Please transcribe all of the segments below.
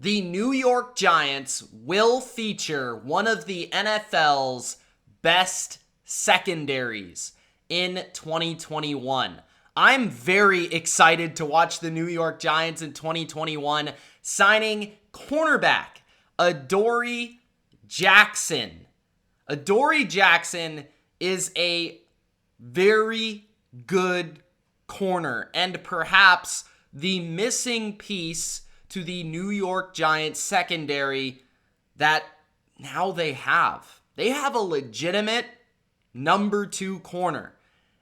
The New York Giants will feature one of the NFL's best secondaries in 2021. I'm very excited to watch the New York Giants in 2021 signing cornerback Adoree Jackson. Adoree Jackson is a very good corner and perhaps the missing piece to the New York Giants secondary that now they have. They have a legitimate number 2 corner,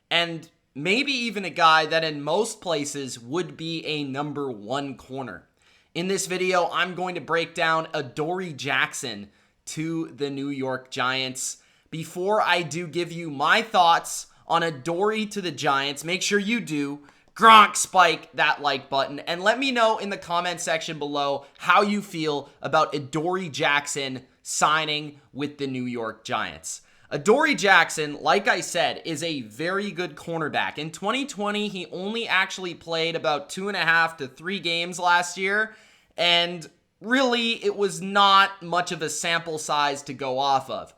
and maybe even a guy that in most places would be a number 1 corner. In this video, I'm going to break down Adoree Jackson to the New York Giants. Before I do give you my thoughts on Adoree to the Giants, make sure you do Gronk spike that like button and let me know in the comment section below how you feel about Adoree Jackson signing with the New York Giants. Adoree Jackson, like I said, is a very good cornerback. In 2020, he only actually played about 2.5 to 3 games last year, and really, it was not much of a sample size to go off of.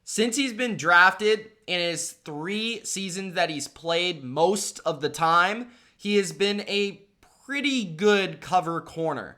Since he's been drafted, in his 3 seasons that he's played most of the time, he has been a pretty good cover corner,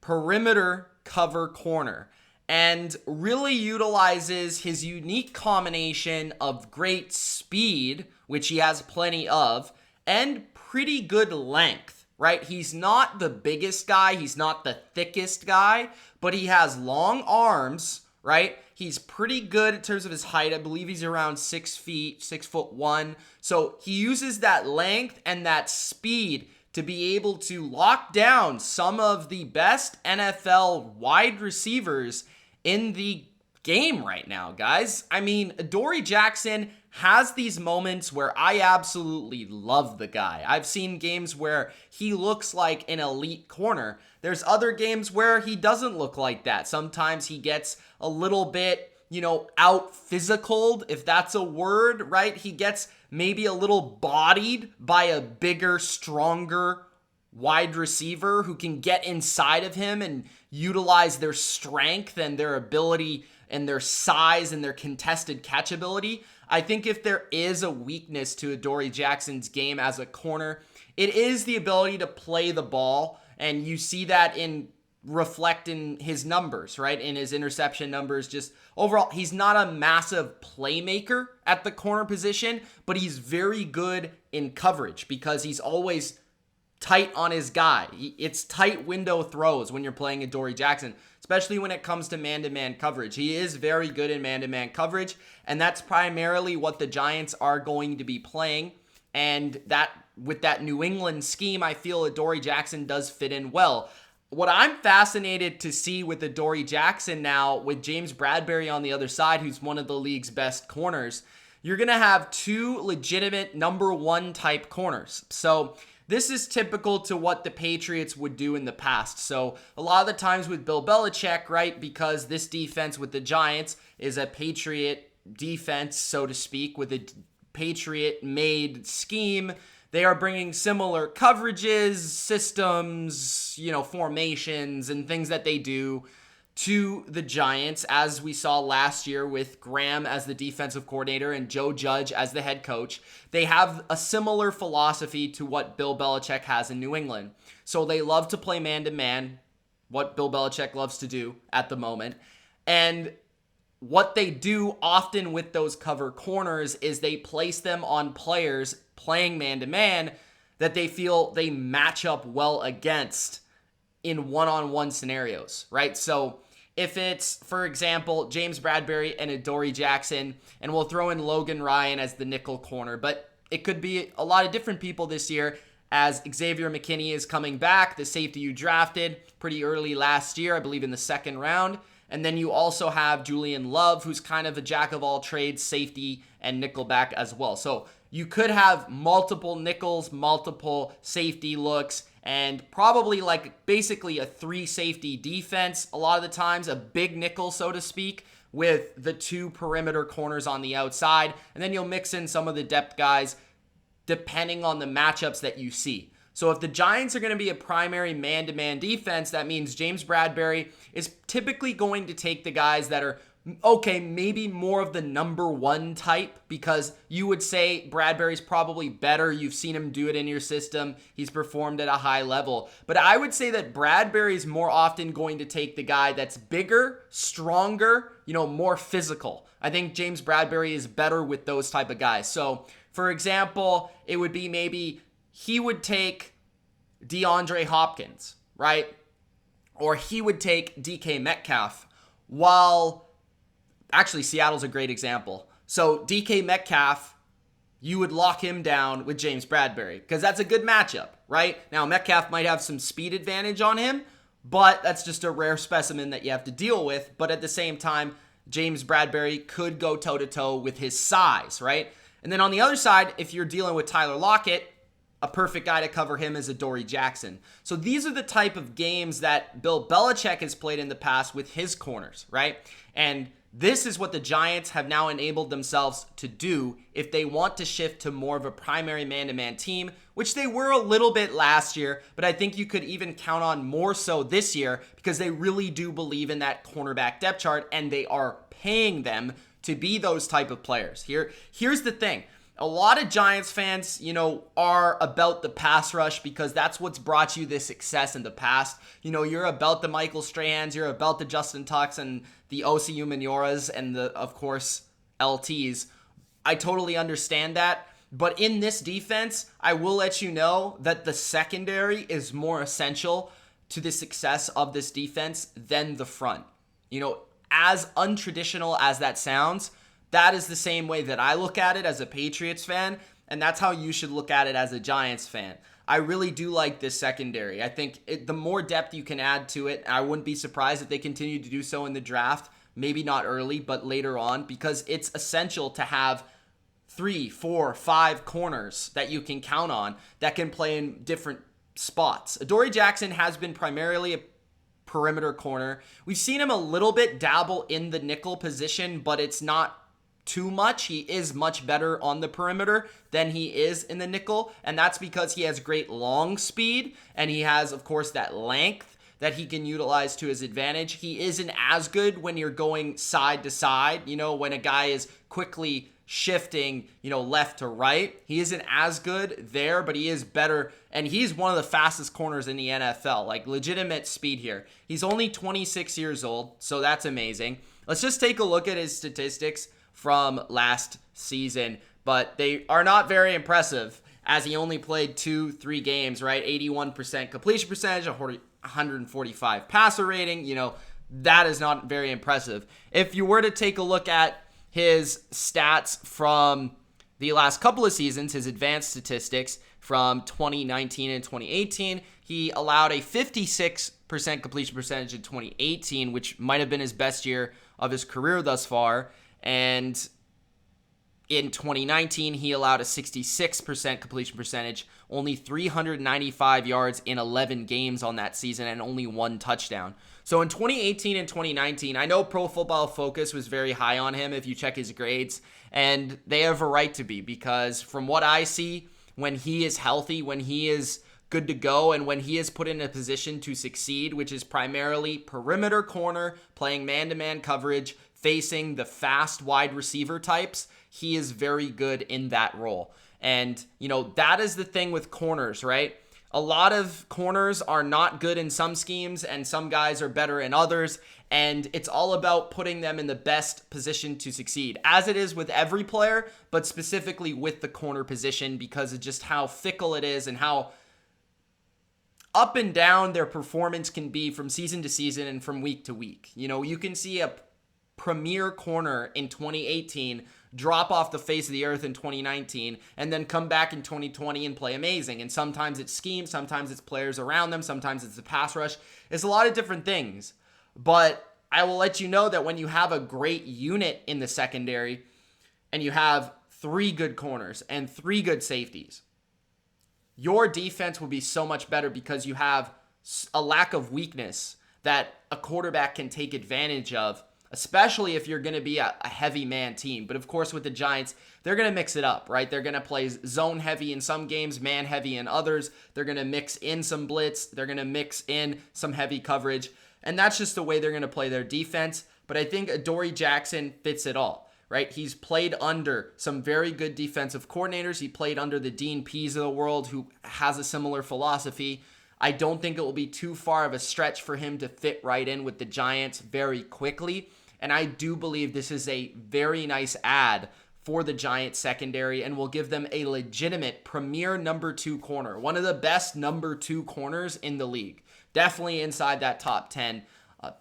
perimeter cover corner, and really utilizes his unique combination of great speed, which he has plenty of, and pretty good length, right? He's not the biggest guy, he's not the thickest guy, but he has long arms, right? He's pretty good in terms of his height. I believe he's around 6 feet, 6'1". So he uses that length and that speed to be able to lock down some of the best NFL wide receivers in the game right now, guys. I mean, Adoree Jackson has these moments where I absolutely love the guy. I've seen games where he looks like an elite corner. There's other games where he doesn't look like that. Sometimes he gets a little bit, out physicaled, if that's a word, right? He gets maybe a little bodied by a bigger, stronger wide receiver who can get inside of him and utilize their strength and their ability and their size and their contested catch ability. I think if there is a weakness to Adoree Jackson's game as a corner, it is the ability to play the ball, and you see that reflect in his numbers, right? In his interception numbers, just overall, he's not a massive playmaker at the corner position, but he's very good in coverage because he's always tight on his guy. It's tight window throws when you're playing Adoree Jackson, especially when it comes to man-to-man coverage. He is very good in man-to-man coverage, and that's primarily what the Giants are going to be playing. And that with that New England scheme, I feel Adoree Jackson does fit in well. What I'm fascinated to see with Adoree Jackson now, with James Bradberry on the other side, who's one of the league's best corners, you're going to have 2 legitimate number 1 type corners. So this is typical to what the Patriots would do in the past. So a lot of the times with Bill Belichick, right, because this defense with the Giants is a Patriot defense, so to speak, with a Patriot-made scheme, they are bringing similar coverages, systems, formations, and things that they do to the Giants, as we saw last year with Graham as the defensive coordinator and Joe Judge as the head coach. They have a similar philosophy to what Bill Belichick has in New England. So they love to play man-to-man, what Bill Belichick loves to do at the moment. And what they do often with those cover corners is they place them on players playing man-to-man that they feel they match up well against in one-on-one scenarios, right? So if it's, for example, James Bradberry and Adoree Jackson, and we'll throw in Logan Ryan as the nickel corner, but it could be a lot of different people this year as Xavier McKinney is coming back, the safety you drafted pretty early last year, I believe in the 2nd round. And then you also have Julian Love, who's kind of a jack-of-all-trades safety and nickelback as well. So you could have multiple nickels, multiple safety looks, and probably basically a 3 safety defense a lot of the times, a big nickel, so to speak, with the 2 perimeter corners on the outside. And then you'll mix in some of the depth guys depending on the matchups that you see. So if the Giants are going to be a primary man-to-man defense, that means James Bradberry is typically going to take the guys that are, okay, maybe more of the number one type, because you would say Bradberry's probably better. You've seen him do it in your system. He's performed at a high level. But I would say that Bradberry's more often going to take the guy that's bigger, stronger, more physical. I think James Bradberry is better with those type of guys. So, for example, it would be maybe he would take DeAndre Hopkins, right? Or he would take DK Metcalf, while actually Seattle's a great example. So DK Metcalf, you would lock him down with James Bradberry because that's a good matchup, right? Now Metcalf might have some speed advantage on him, but that's just a rare specimen that you have to deal with. But at the same time, James Bradberry could go toe-to-toe with his size, right? And then on the other side, if you're dealing with Tyler Lockett, a perfect guy to cover him is Adoree Jackson. So these are the type of games that Bill Belichick has played in the past with his corners, right? And this is what the Giants have now enabled themselves to do if they want to shift to more of a primary man-to-man team, which they were a little bit last year, but I think you could even count on more so this year because they really do believe in that cornerback depth chart and they are paying them to be those type of players. Here's the thing. A lot of Giants fans, are about the pass rush because that's what's brought you this success in the past. You're about the Michael Strahans, you're about the Justin Tucks and the Osi Umenyoras and of course, LTs. I totally understand that. But in this defense, I will let you know that the secondary is more essential to the success of this defense than the front. As untraditional as that sounds, that is the same way that I look at it as a Patriots fan, and that's how you should look at it as a Giants fan. I really do like this secondary. I think the more depth you can add to it, I wouldn't be surprised if they continue to do so in the draft, maybe not early, but later on, because it's essential to have 3, 4, 5 corners that you can count on that can play in different spots. Adoree Jackson has been primarily a perimeter corner. We've seen him a little bit dabble in the nickel position, but it's not too much. He is much better on the perimeter than he is in the nickel, and that's because he has great long speed, and he has, of course, that length that he can utilize to his advantage. He isn't as good when you're going side to side, when a guy is quickly shifting, left to right. He isn't as good there, but he is better, and he's one of the fastest corners in the NFL, like legitimate speed here. He's only 26 years old, so that's amazing. Let's just take a look at his statistics from last season, but they are not very impressive as he only played 2-3 games, right? 81% completion percentage, 145 passer rating. That is not very impressive. If you were to take a look at his stats from the last couple of seasons, his advanced statistics from 2019 and 2018, he allowed a 56% completion percentage in 2018, which might have been his best year of his career thus far. And in 2019, he allowed a 66% completion percentage, only 395 yards in 11 games on that season, and only 1 touchdown. So in 2018 and 2019, I know Pro Football Focus was very high on him if you check his grades, and they have a right to be, because from what I see, when he is healthy, when he is good to go, and when he is put in a position to succeed, which is primarily perimeter corner, playing man-to-man coverage, facing the fast wide receiver types, he is very good in that role. And, that is the thing with corners, right? A lot of corners are not good in some schemes, and some guys are better in others, and it's all about putting them in the best position to succeed, as it is with every player, but specifically with the corner position because of just how fickle it is and how up and down their performance can be from season to season and from week to week. You can see a premier corner in 2018 drop off the face of the earth in 2019 and then come back in 2020 and play amazing. And sometimes it's scheme, sometimes it's players around them, sometimes it's the pass rush. It's a lot of different things. But I will let you know that when you have a great unit in the secondary and you have 3 good corners and 3 good safeties, your defense will be so much better because you have a lack of weakness that a quarterback can take advantage of, especially if you're going to be a heavy man team. But of course, with the Giants, they're going to mix it up, right? They're going to play zone heavy in some games, man heavy in others. They're going to mix in some blitz. They're going to mix in some heavy coverage. And that's just the way they're going to play their defense. But I think Adoree Jackson fits it all, right? He's played under some very good defensive coordinators. He played under the Dean Pease of the world, who has a similar philosophy. I don't think it will be too far of a stretch for him to fit right in with the Giants very quickly. And I do believe this is a very nice add for the Giants secondary and will give them a legitimate premier number 2 corner. One of the best number 2 corners in the league. Definitely inside that top 10,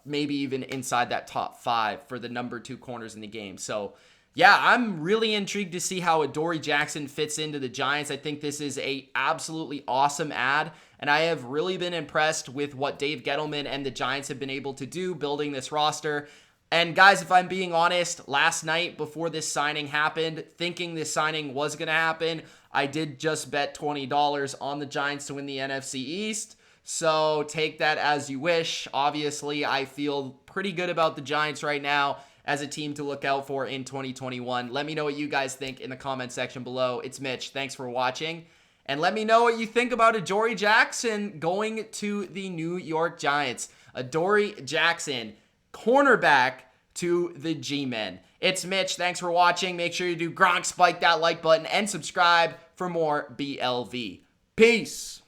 maybe even inside that top 5 for the number 2 corners in the game. So yeah, I'm really intrigued to see how Adoree Jackson fits into the Giants. I think this is a absolutely awesome add, and I have really been impressed with what Dave Gettleman and the Giants have been able to do building this roster. And guys, if I'm being honest, last night before this signing happened, thinking this signing was going to happen, I did just bet $20 on the Giants to win the NFC East. So take that as you wish. Obviously, I feel pretty good about the Giants right now as a team to look out for in 2021. Let me know what you guys think in the comment section below. It's Mitch. Thanks for watching. And let me know what you think about Adoree Jackson going to the New York Giants. Adoree Jackson, cornerback to the G-Men. It's Mitch. Thanks for watching. Make sure you do Gronk, spike that like button, and subscribe for more BLV. Peace.